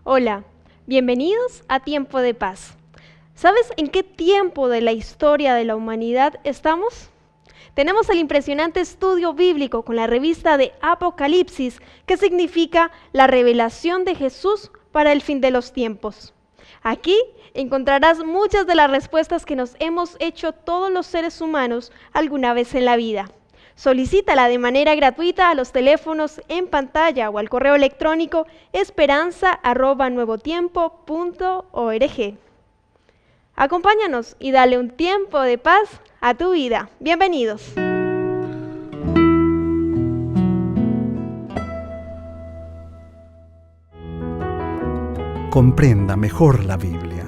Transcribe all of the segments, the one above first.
Hola, bienvenidos a Tiempo de Paz. ¿Sabes en qué tiempo de la historia de la humanidad estamos? Tenemos el impresionante estudio bíblico con la revista de Apocalipsis, que significa la revelación de Jesús para el fin de los tiempos. Aquí encontrarás muchas de las respuestas que nos hemos hecho todos los seres humanos alguna vez en la vida. Solicítala de manera gratuita a los teléfonos en pantalla o al correo electrónico esperanza@nuevotiempo.org. Acompáñanos y dale un tiempo de paz a tu vida. Bienvenidos. Comprenda mejor la Biblia.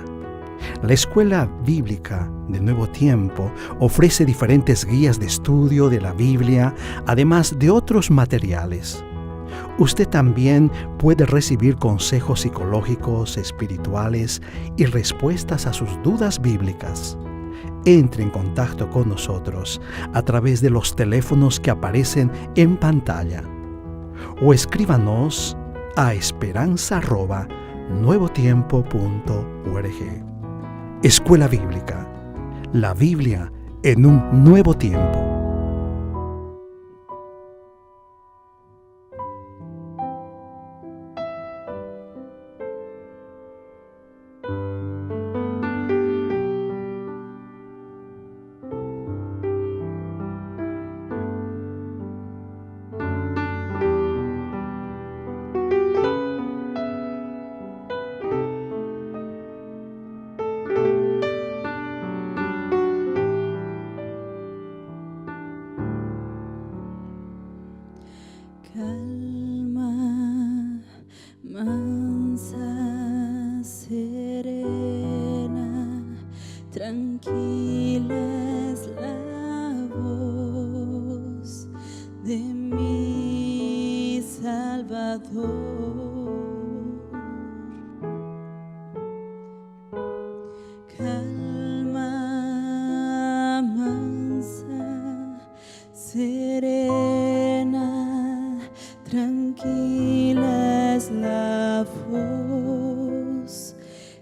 La Escuela Bíblica de Nuevo Tiempo ofrece diferentes guías de estudio de la Biblia, además de otros materiales. Usted también puede recibir consejos psicológicos, espirituales y respuestas a sus dudas bíblicas. Entre en contacto con nosotros a través de los teléfonos que aparecen en pantalla o escríbanos a esperanza@nuevotiempo.org. Escuela Bíblica, la Biblia en un nuevo tiempo. Calma, mansa, serena, tranquila es la voz de mi Salvador. Calma, mansa, serena, tranquila es la voz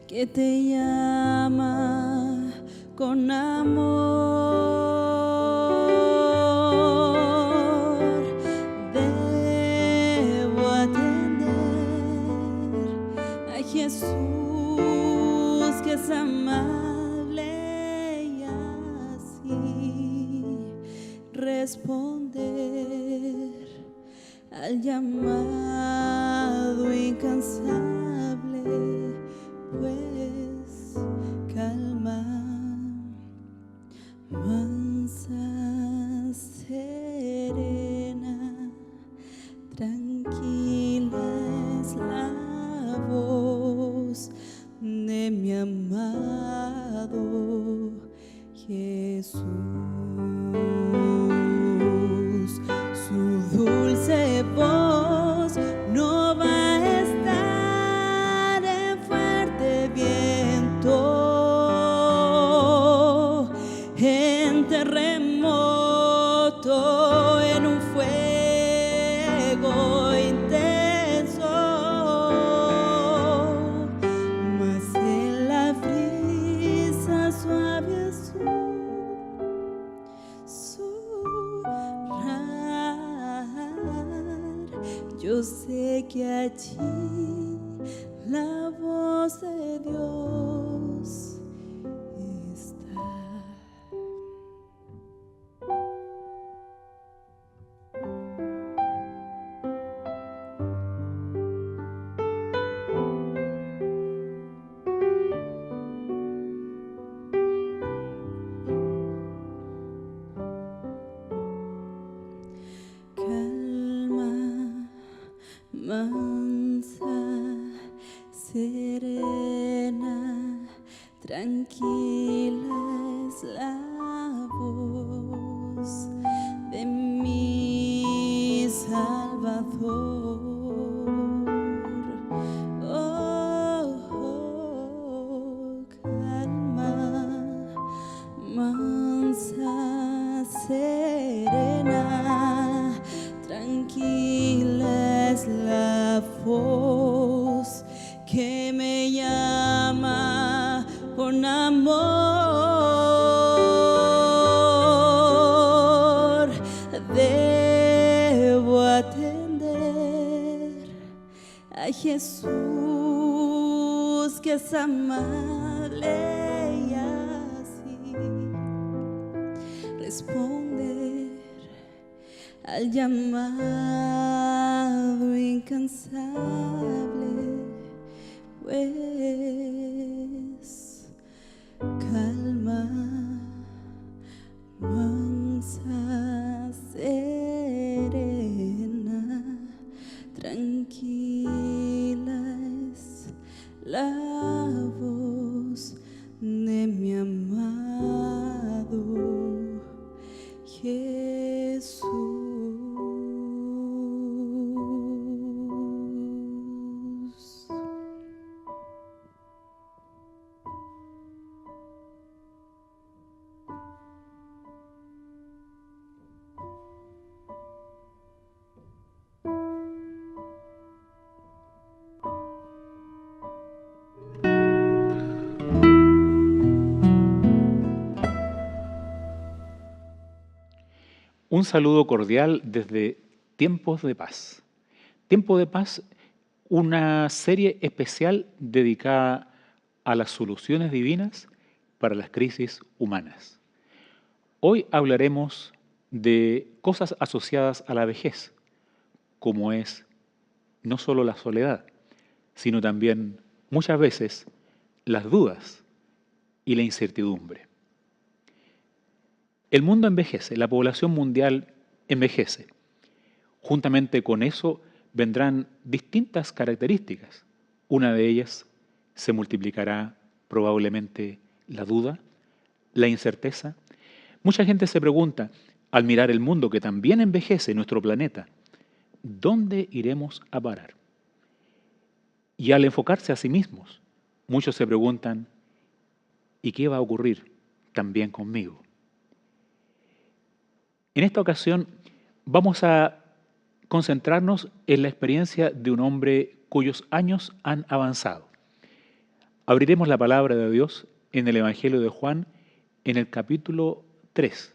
que te llama con amor. Debo atender a Jesús, que es amable, y así responder al llamado incansable, pues calma, mansa, serena, tranquila es la voz de mi amado Jesús. Su dulce voz no va a estar en fuerte viento, en terremoto, en un fuego intenso, mas en la brisa suave yo sé que allí la voz de Dios está. Mansa, serena, tranquila es la voz de mi Salvador. Oh, calma, mansa, serena, tranquila es la voz que a Jesús que es amable y así responder al llamado incansable, pues calma, mansa, serena, tranquila es la voz de mi amado Jesús. Un saludo cordial desde Tiempos de Paz. Tiempo de Paz, una serie especial dedicada a las soluciones divinas para las crisis humanas. Hoy hablaremos de cosas asociadas a la vejez, como es no solo la soledad, sino también muchas veces las dudas y la incertidumbre. El mundo envejece, la población mundial envejece. Juntamente con eso vendrán distintas características. Una de ellas se multiplicará probablemente la duda, la incerteza. Mucha gente se pregunta, al mirar el mundo que también envejece, nuestro planeta, ¿dónde iremos a parar? Y al enfocarse a sí mismos, muchos se preguntan, ¿y qué va a ocurrir también conmigo? En esta ocasión vamos a concentrarnos en la experiencia de un hombre cuyos años han avanzado. Abriremos la palabra de Dios en el Evangelio de Juan, en el capítulo 3,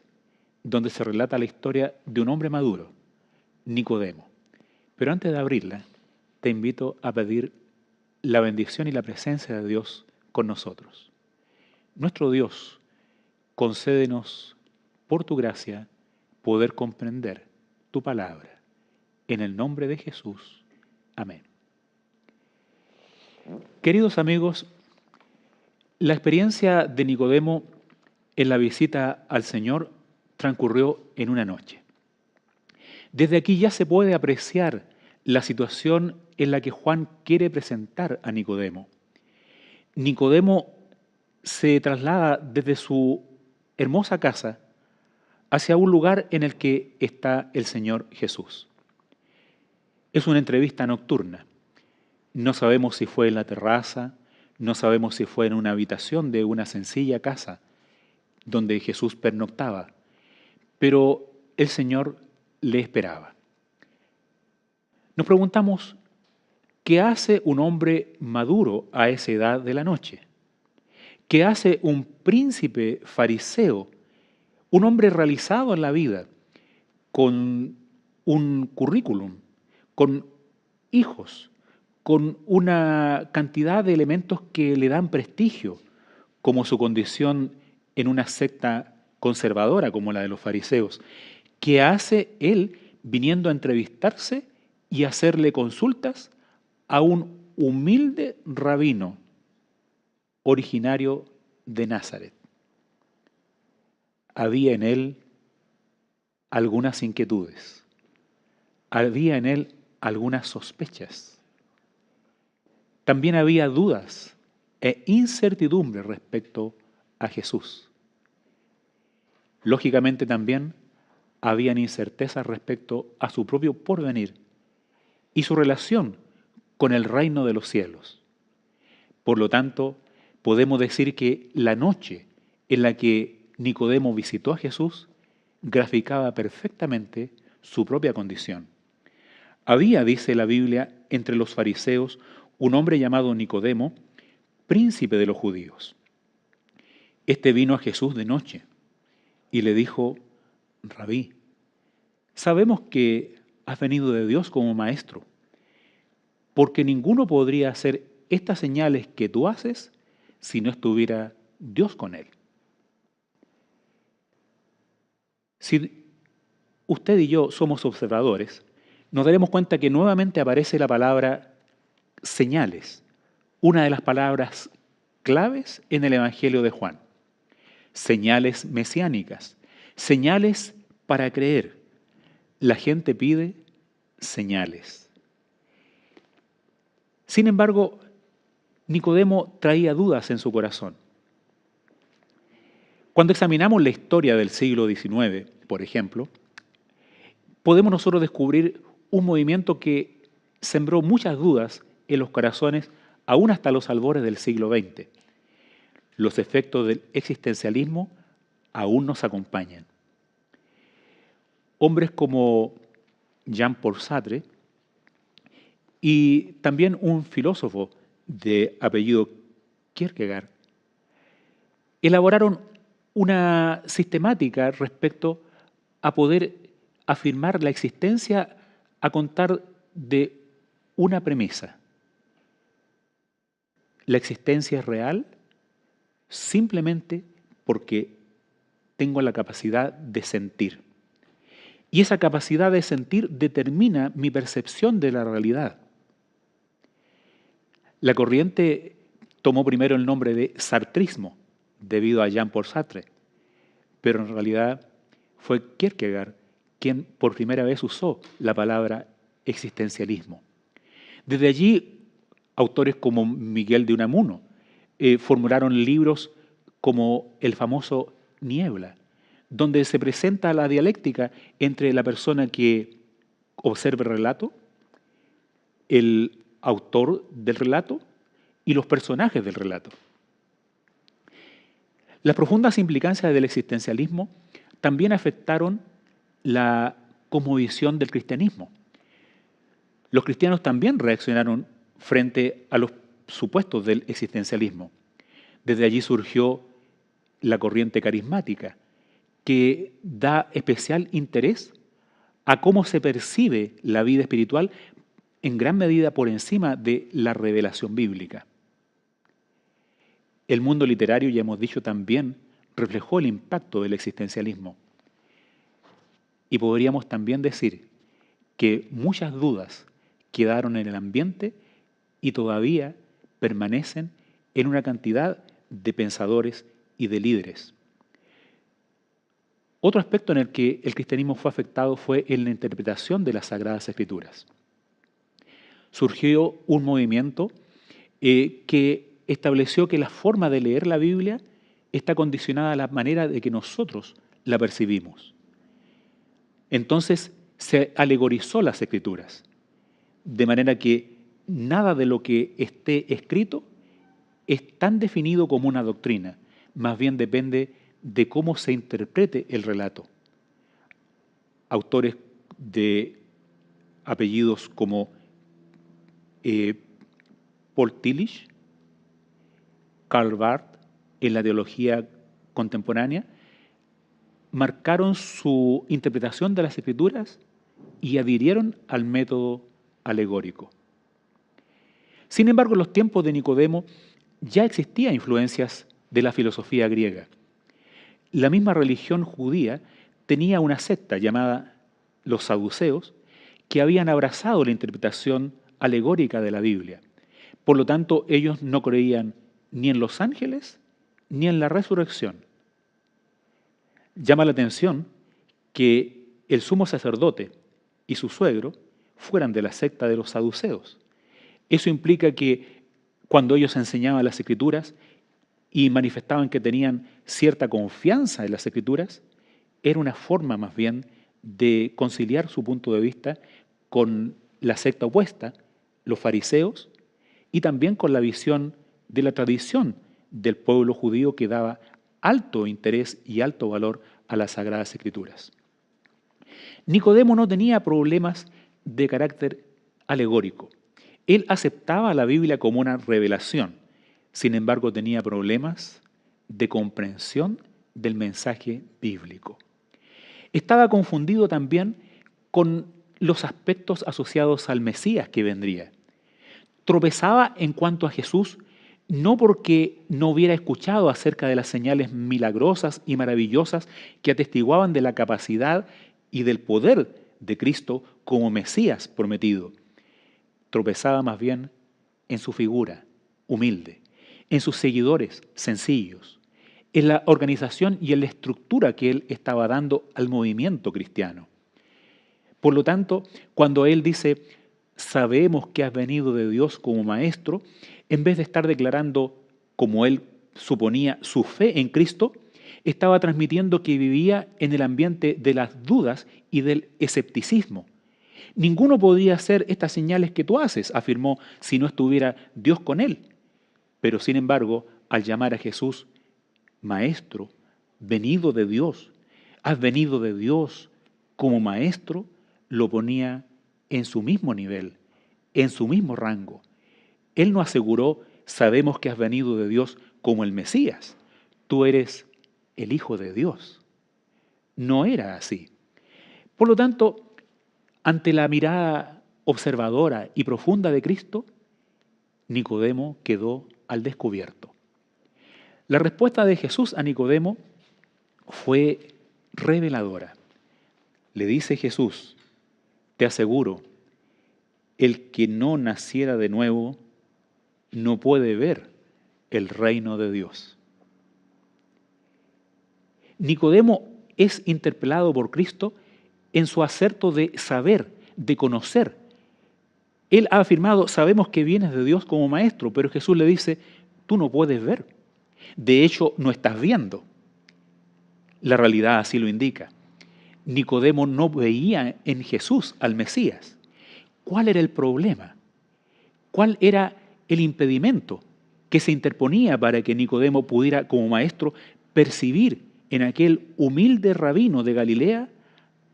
donde se relata la historia de un hombre maduro, Nicodemo. Pero antes de abrirla, te invito a pedir la bendición y la presencia de Dios con nosotros. Nuestro Dios, concédenos por tu gracia poder comprender tu palabra. En el nombre de Jesús. Amén. Queridos amigos, la experiencia de Nicodemo en la visita al Señor transcurrió en una noche. Desde aquí ya se puede apreciar la situación en la que Juan quiere presentar a Nicodemo. Nicodemo se traslada desde su hermosa casa hacia un lugar en el que está el Señor Jesús. Es una entrevista nocturna. No sabemos si fue en la terraza, no sabemos si fue en una habitación de una sencilla casa donde Jesús pernoctaba, pero el Señor le esperaba. Nos preguntamos, ¿qué hace un hombre maduro a esa edad de la noche? ¿Qué hace un príncipe fariseo, un hombre realizado en la vida, con un currículum, con hijos, con una cantidad de elementos que le dan prestigio, como su condición en una secta conservadora como la de los fariseos? ¿Qué hace él viniendo a entrevistarse y hacerle consultas a un humilde rabino originario de Nazaret? Había en él algunas inquietudes, había en él algunas sospechas. También había dudas e incertidumbre respecto a Jesús. Lógicamente también habían incertezas respecto a su propio porvenir y su relación con el reino de los cielos. Por lo tanto, podemos decir que la noche en la que Nicodemo visitó a Jesús graficaba perfectamente su propia condición. Había, dice la Biblia, entre los fariseos un hombre llamado Nicodemo, príncipe de los judíos. Este vino a Jesús de noche y le dijo: Rabí, sabemos que has venido de Dios como maestro, porque ninguno podría hacer estas señales que tú haces si no estuviera Dios con él. Si usted y yo somos observadores, nos daremos cuenta que nuevamente aparece la palabra señales, una de las palabras claves en el Evangelio de Juan. Señales mesiánicas, señales para creer. La gente pide señales. Sin embargo, Nicodemo traía dudas en su corazón. Cuando examinamos la historia del siglo XIX, por ejemplo, podemos nosotros descubrir un movimiento que sembró muchas dudas en los corazones aún hasta los albores del siglo XX. Los efectos del existencialismo aún nos acompañan. Hombres como Jean-Paul Sartre y también un filósofo de apellido Kierkegaard elaboraron una sistemática respecto a poder afirmar la existencia a contar de una premisa. La existencia es real simplemente porque tengo la capacidad de sentir. Y esa capacidad de sentir determina mi percepción de la realidad. La corriente tomó primero el nombre de sartrismo, debido a Jean-Paul Sartre, pero en realidad fue Kierkegaard quien por primera vez usó la palabra existencialismo. Desde allí, autores como Miguel de Unamuno formularon libros como el famoso Niebla, donde se presenta la dialéctica entre la persona que observa el relato, el autor del relato y los personajes del relato. Las profundas implicancias del existencialismo también afectaron la cosmovisión del cristianismo. Los cristianos también reaccionaron frente a los supuestos del existencialismo. Desde allí surgió la corriente carismática, que da especial interés a cómo se percibe la vida espiritual en gran medida por encima de la revelación bíblica. El mundo literario, ya hemos dicho también, reflejó el impacto del existencialismo. Y podríamos también decir que muchas dudas quedaron en el ambiente y todavía permanecen en una cantidad de pensadores y de líderes. Otro aspecto en el que el cristianismo fue afectado fue en la interpretación de las Sagradas Escrituras. Surgió un movimiento que estableció que la forma de leer la Biblia está condicionada a la manera de que nosotros la percibimos. Entonces se alegorizó las Escrituras, de manera que nada de lo que esté escrito es tan definido como una doctrina, más bien depende de cómo se interprete el relato. Autores de apellidos como Paul Tillich, Karl Barth, en la teología contemporánea, marcaron su interpretación de las Escrituras y adhirieron al método alegórico. Sin embargo, en los tiempos de Nicodemo ya existían influencias de la filosofía griega. La misma religión judía tenía una secta llamada los saduceos que habían abrazado la interpretación alegórica de la Biblia. Por lo tanto, ellos no creían ni en los ángeles ni en la resurrección. Llama la atención que el sumo sacerdote y su suegro fueran de la secta de los saduceos. Eso implica que cuando ellos enseñaban las Escrituras y manifestaban que tenían cierta confianza en las Escrituras, era una forma más bien de conciliar su punto de vista con la secta opuesta, los fariseos, y también con la visión de la tradición del pueblo judío que daba alto interés y alto valor a las Sagradas Escrituras. Nicodemo no tenía problemas de carácter alegórico. Él aceptaba la Biblia como una revelación, sin embargo tenía problemas de comprensión del mensaje bíblico. Estaba confundido también con los aspectos asociados al Mesías que vendría. tropezaba en cuanto a Jesús, no porque no hubiera escuchado acerca de las señales milagrosas y maravillosas que atestiguaban de la capacidad y del poder de Cristo como Mesías prometido. Tropezaba más bien en su figura humilde, en sus seguidores sencillos, en la organización y en la estructura que él estaba dando al movimiento cristiano. Por lo tanto, cuando él dice, sabemos que has venido de Dios como maestro, en vez de estar declarando, como él suponía, su fe en Cristo, estaba transmitiendo que vivía en el ambiente de las dudas y del escepticismo. Ninguno podía hacer estas señales que tú haces, afirmó, si no estuviera Dios con él. Pero sin embargo, al llamar a Jesús maestro, venido de Dios, has venido de Dios como maestro, lo ponía en su mismo nivel, en su mismo rango. Él no aseguró, sabemos que has venido de Dios como el Mesías. Tú eres el Hijo de Dios. No era así. Por lo tanto, ante la mirada observadora y profunda de Cristo, Nicodemo quedó al descubierto. La respuesta de Jesús a Nicodemo fue reveladora. Le dice Jesús, te aseguro, el que no naciera de nuevo no puede ver el reino de Dios. Nicodemo es interpelado por Cristo en su acerto de saber, de conocer. Él ha afirmado, sabemos que vienes de Dios como maestro, pero Jesús le dice, tú no puedes ver. De hecho, no estás viendo. La realidad así lo indica. Nicodemo no veía en Jesús al Mesías. ¿Cuál era el problema? ¿Cuál era el impedimento que se interponía para que Nicodemo pudiera, como maestro, percibir en aquel humilde rabino de Galilea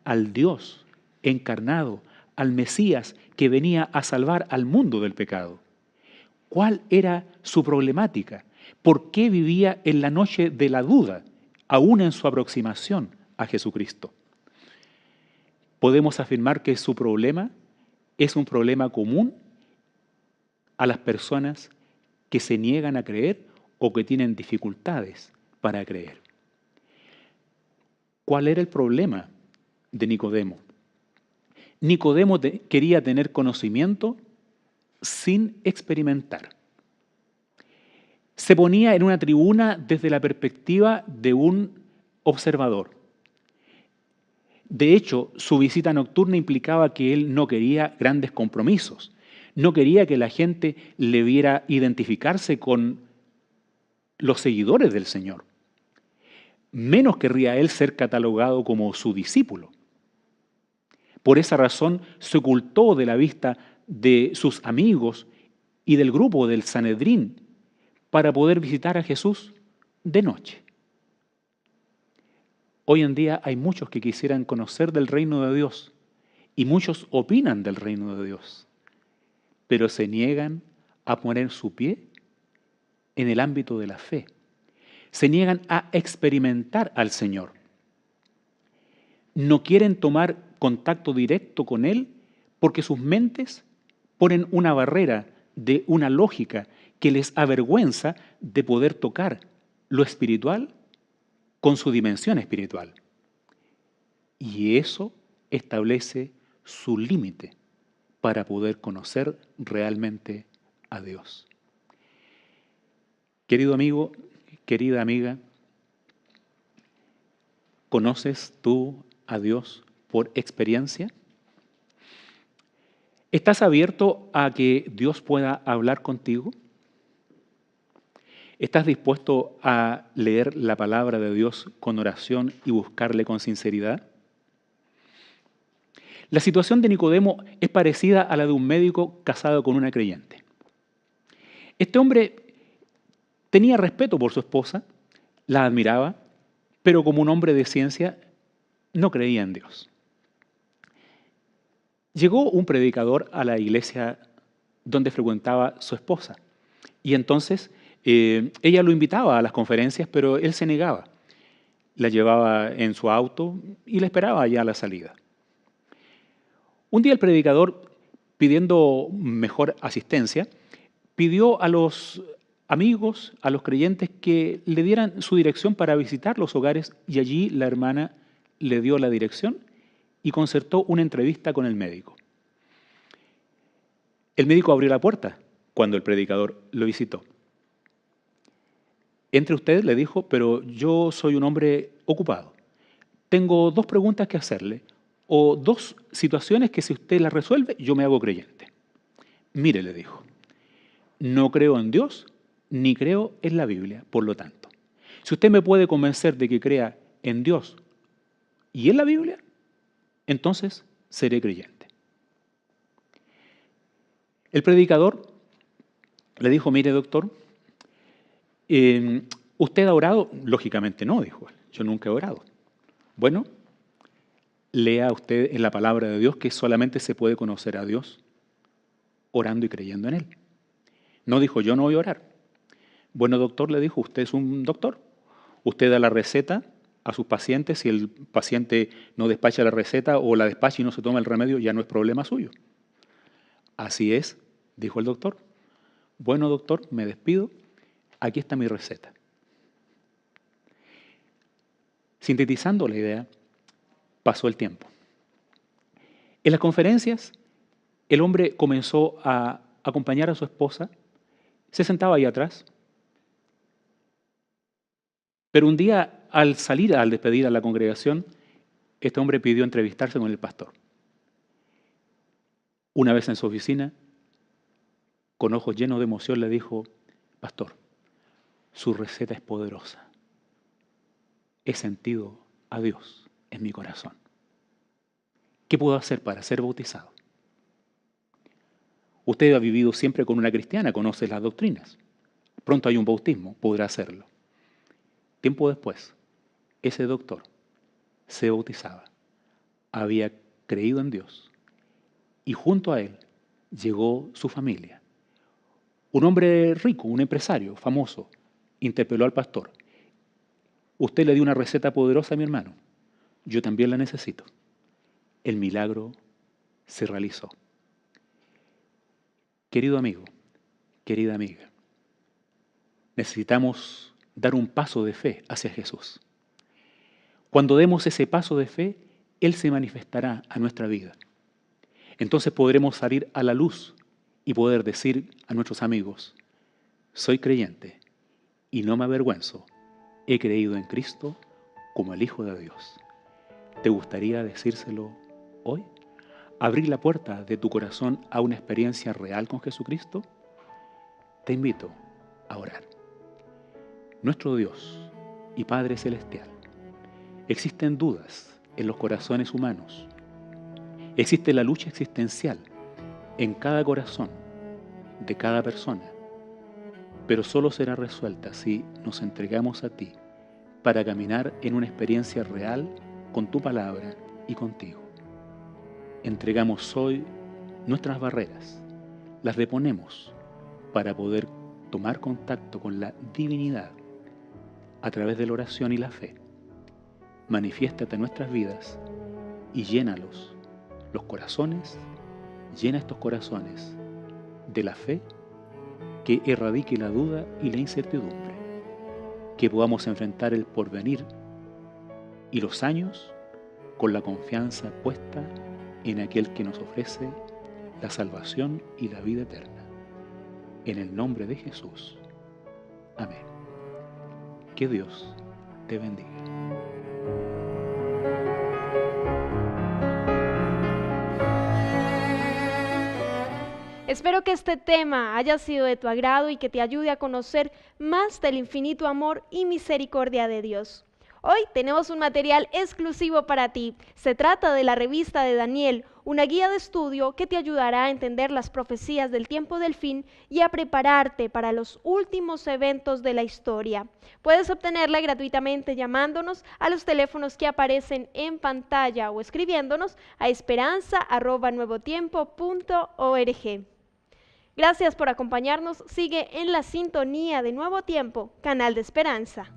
al Dios encarnado, al Mesías que venía a salvar al mundo del pecado? ¿Cuál era su problemática? ¿Por qué vivía en la noche de la duda, aún en su aproximación a Jesucristo? Podemos afirmar que su problema es un problema común a las personas que se niegan a creer o que tienen dificultades para creer. ¿Cuál era el problema de Nicodemo? Nicodemo quería tener conocimiento sin experimentar. Se ponía en una tribuna desde la perspectiva de un observador. De hecho, su visita nocturna implicaba que él no quería grandes compromisos. No quería que la gente le viera identificarse con los seguidores del Señor. Menos querría él ser catalogado como su discípulo. Por esa razón se ocultó de la vista de sus amigos y del grupo del Sanedrín para poder visitar a Jesús de noche. Hoy en día hay muchos que quisieran conocer del reino de Dios y muchos opinan del reino de Dios, pero se niegan a poner su pie en el ámbito de la fe. Se niegan a experimentar al Señor. No quieren tomar contacto directo con Él porque sus mentes ponen una barrera de una lógica que les avergüenza de poder tocar lo espiritual con su dimensión espiritual. Y eso establece su límite para poder conocer realmente a Dios. Querido amigo, querida amiga, ¿conoces tú a Dios por experiencia? ¿Estás abierto a que Dios pueda hablar contigo? ¿Estás dispuesto a leer la palabra de Dios con oración y buscarle con sinceridad? La situación de Nicodemo es parecida a la de un médico casado con una creyente. Este hombre tenía respeto por su esposa, la admiraba, pero como un hombre de ciencia no creía en Dios. Llegó un predicador a la iglesia donde frecuentaba su esposa y entonces ella lo invitaba a las conferencias, pero él se negaba. La llevaba en su auto y la esperaba allá a la salida. Un día el predicador, pidiendo mejor asistencia, pidió a los amigos, a los creyentes, que le dieran su dirección para visitar los hogares, y allí la hermana le dio la dirección y concertó una entrevista con el médico. El médico abrió la puerta cuando el predicador lo visitó. Entre usted, le dijo, pero yo soy un hombre ocupado. Tengo 2 preguntas que hacerle, o 2 situaciones que si usted las resuelve, yo me hago creyente. Mire, le dijo, no creo en Dios ni creo en la Biblia, por lo tanto. Si usted me puede convencer de que crea en Dios y en la Biblia, entonces seré creyente. El predicador le dijo, mire, doctor, ¿usted ha orado? Lógicamente no, dijo él, yo nunca he orado. Bueno, lea usted en la palabra de Dios que solamente se puede conocer a Dios orando y creyendo en Él. No dijo, yo no voy a orar. Bueno, doctor, le dijo, usted es un doctor. Usted da la receta a sus pacientes. Si el paciente no despacha la receta o la despacha y no se toma el remedio, ya no es problema suyo. Así es, dijo el doctor. Bueno, doctor, me despido. Aquí está mi receta. Sintetizando la idea, pasó el tiempo. En las conferencias, el hombre comenzó a acompañar a su esposa, se sentaba ahí atrás, pero un día, al despedir a la congregación, este hombre pidió entrevistarse con el pastor. Una vez en su oficina, con ojos llenos de emoción, le dijo, pastor, su receta es poderosa. He sentido a Dios en mi corazón. ¿Qué puedo hacer para ser bautizado? Usted ha vivido siempre con una cristiana, conoce las doctrinas. Pronto hay un bautismo, podrá hacerlo. Tiempo después, ese doctor se bautizaba. Había creído en Dios. Y junto a él llegó su familia. Un hombre rico, un empresario famoso, interpeló al pastor. Usted le dio una receta poderosa a mi hermano. Yo también la necesito. El milagro se realizó. Querido amigo, querida amiga, necesitamos dar un paso de fe hacia Jesús. Cuando demos ese paso de fe, Él se manifestará a nuestra vida. Entonces podremos salir a la luz y poder decir a nuestros amigos, soy creyente y no me avergüenzo, he creído en Cristo como el Hijo de Dios. ¿Te gustaría decírselo hoy? ¿Abrir la puerta de tu corazón a una experiencia real con Jesucristo? Te invito a orar. Nuestro Dios y Padre Celestial, existen dudas en los corazones humanos. Existe la lucha existencial en cada corazón de cada persona, pero solo será resuelta si nos entregamos a ti para caminar en una experiencia real con tu palabra y contigo. Entregamos hoy nuestras barreras, las deponemos para poder tomar contacto con la divinidad a través de la oración y la fe. Manifiéstate en nuestras vidas y llénalos, los corazones, llena estos corazones de la fe que erradique la duda y la incertidumbre, que podamos enfrentar el porvenir y los años con la confianza puesta en aquel que nos ofrece la salvación y la vida eterna. En el nombre de Jesús. Amén. Que Dios te bendiga. Espero que este tema haya sido de tu agrado y que te ayude a conocer más del infinito amor y misericordia de Dios. Hoy tenemos un material exclusivo para ti. Se trata de la revista de Daniel, una guía de estudio que te ayudará a entender las profecías del tiempo del fin y a prepararte para los últimos eventos de la historia. Puedes obtenerla gratuitamente llamándonos a los teléfonos que aparecen en pantalla o escribiéndonos a esperanza@nuevotiempo.org. Gracias por acompañarnos. Sigue en la sintonía de Nuevo Tiempo, canal de esperanza.